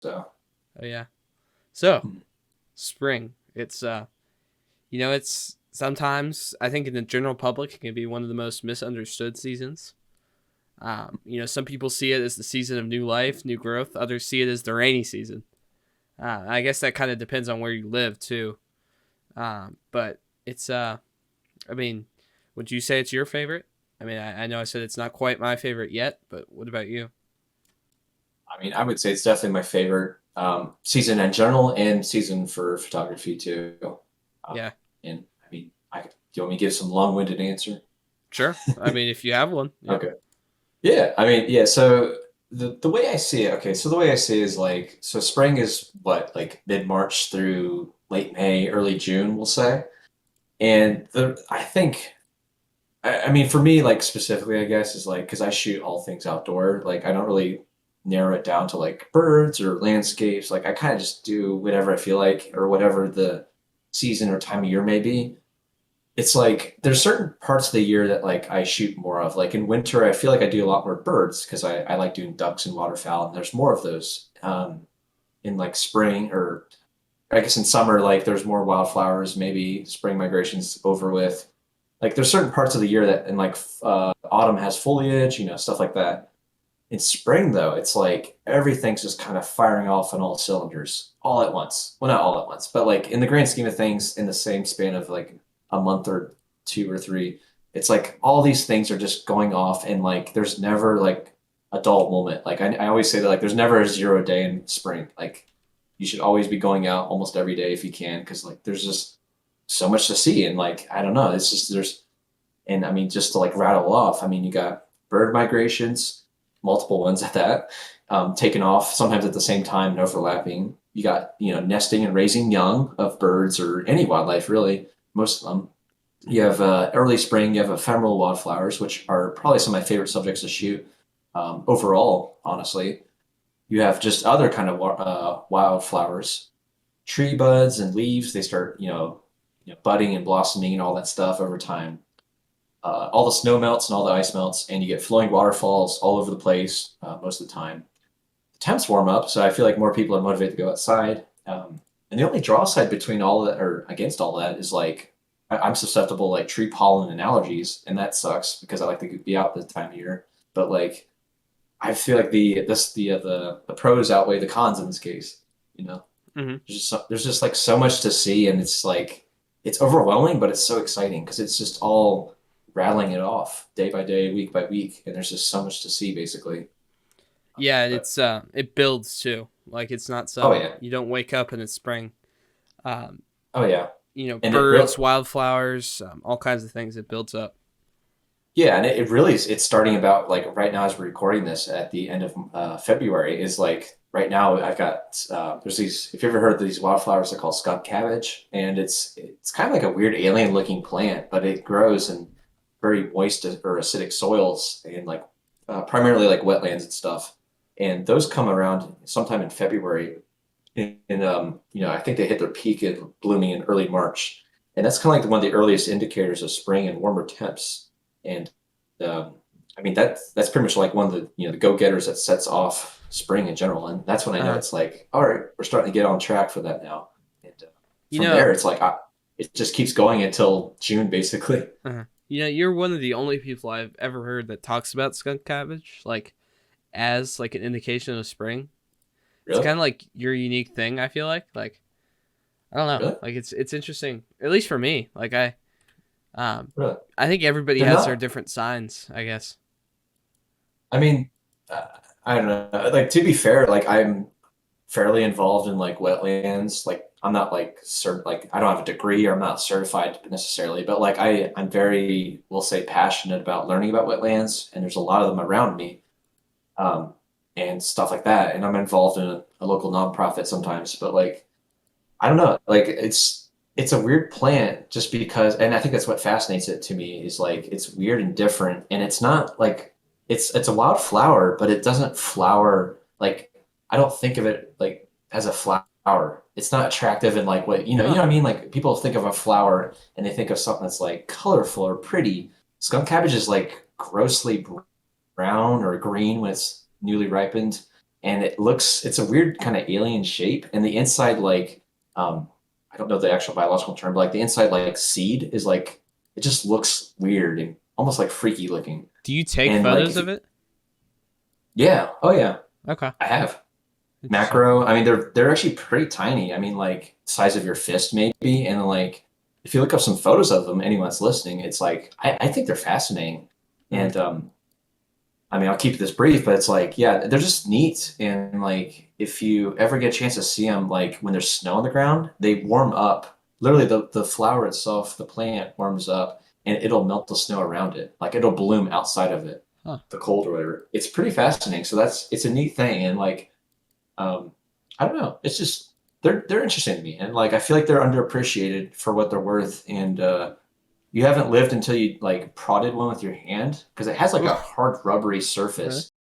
So, Oh yeah. So spring. It's it's sometimes I think in the general public it can be one of the most misunderstood seasons. Some people see it as the season of new life, new growth. Others see it as the rainy season. I guess that kind of depends on where you live too. But it's I mean, would you say it's your favorite? I mean, I know I said it's not quite my favorite yet, but what about you? I mean, I would say it's definitely my favorite season in general and season for photography too. Uh, Yeah, and I mean, do you want me to give some long-winded answer? sure. I mean, if you have one, yeah, Okay. Yeah, I mean, yeah, so the way I see it, okay, so the way I see it is like, so spring is what, like mid-March through late May, early June, we'll say. And I think, I mean, for me, like specifically, I guess, is like, because I shoot all things outdoor, like I don't really narrow it down to like birds or landscapes. Like I kind of just do whatever I feel like or whatever the season or time of year may be. It's like there's certain parts of the year that like I shoot more of. Like in winter, I feel like I do a lot more birds because I like doing ducks and waterfowl, and there's more of those. In like spring or I guess in summer, like there's more wildflowers. Maybe spring migration's over with. Like there's certain parts of the year that, and like autumn has foliage, stuff like that. In spring, though, it's like everything's just kind of firing off on all cylinders all at once. Well, not all at once, but like in the grand scheme of things, in the same span of like a month or two or three, it's like all these things are just going off, and like there's never like a dull moment. Like I always say that like there's never a 0 day in spring. Like you should always be going out almost every day if you can, because like there's just so much to see, and like I don't know, it's just there's and I mean, just to like rattle off, I mean, you got bird migrations, multiple ones at that, taking off sometimes at the same time and overlapping. You got, nesting and raising young of birds or any wildlife, really, most of them. You have early spring, you have ephemeral wildflowers, which are probably some of my favorite subjects to shoot overall, honestly. You have just other kind of wildflowers, tree buds and leaves. They start, budding and blossoming and all that stuff over time. All the snow melts and all the ice melts, and you get flowing waterfalls all over the place most of the time. The temps warm up, so I feel like more people are motivated to go outside. And the only draw side between all that or against all that is like I'm susceptible like tree pollen and allergies, and that sucks because I like to be out this time of year. But like I feel like the pros outweigh the cons in this case. You know, hmm there's just like so much to see, and it's like it's overwhelming, but it's so exciting because it's just all rattling it off day by day, week by week, and there's just so much to see, basically. yeah. But It builds too. Like it's not oh some yeah, you don't wake up and it's spring. Um, oh yeah, and it Birds, real wildflowers, all kinds of things. It builds up. yeah, and it really is. It's starting about like right now as we're recording this at the end of February. Is like right now I've got there's these. If you ever heard of these wildflowers, they're called skunk cabbage, and it's kind of like a weird alien looking plant, but it grows in very moist or acidic soils and like primarily like wetlands and stuff. And those come around sometime in February. And I think they hit their peak in blooming in early March, and that's kind of like one of the earliest indicators of spring and warmer temps. And I mean that's pretty much like one of the the go-getters that sets off spring in general, and that's when I know Uh, it's like, all right, we're starting to get on track for that now. And you from know, there, it's like it just keeps going until June, basically. you're one of the only people I've ever heard that talks about skunk cabbage like as like an indication of spring. It's Really, kind of like your unique thing. I feel like I don't know. really, Like it's interesting, at least for me. Um, really. I think everybody They're has their not. different signs. I guess. I mean, uh, I don't know. Like to be fair, like I'm fairly involved in like wetlands. Like I'm not like like I don't have a degree or I'm not certified necessarily, but like I'm very, we'll say, passionate about learning about wetlands, and there's a lot of them around me, um, and stuff like that. And I'm involved in a local nonprofit sometimes, but like I don't know, like it's a weird plant just because, and I think that's what fascinates it to me is like it's weird and different, and it's not like it's a wild flower, but it doesn't flower like I don't think of it like as a flower. It's not attractive and like what you Huh. know what I mean? Like people think of a flower and they think of something that's like colorful or pretty. Skunk cabbage is like grossly brown or green when it's newly ripened. and it's a weird kind of alien shape, and the inside like I don't know the actual biological term, but like the inside like seed is like it just looks weird and almost like freaky looking. Do you take And like photos if of you, it? yeah, oh yeah, Okay, I have interesting. macro. I mean, they're actually pretty tiny. I mean, like size of your fist maybe, and like if you look up some photos of them, anyone that's listening, it's like I think they're fascinating, Mm. and I mean, I'll keep this brief, but it's like, yeah, they're just neat. And like, if you ever get a chance to see them, like when there's snow on the ground, they warm up. Literally, the flower itself, the plant warms up and it'll melt the snow around it. Like it'll bloom outside of it, Huh. the cold or whatever. It's pretty fascinating. So it's a neat thing. And like, um, I don't know. It's just, they're interesting to me. And like, I feel like they're underappreciated for what they're worth. And, you haven't lived until you like prodded one with your hand because it has like a Ooh, hard rubbery really? surface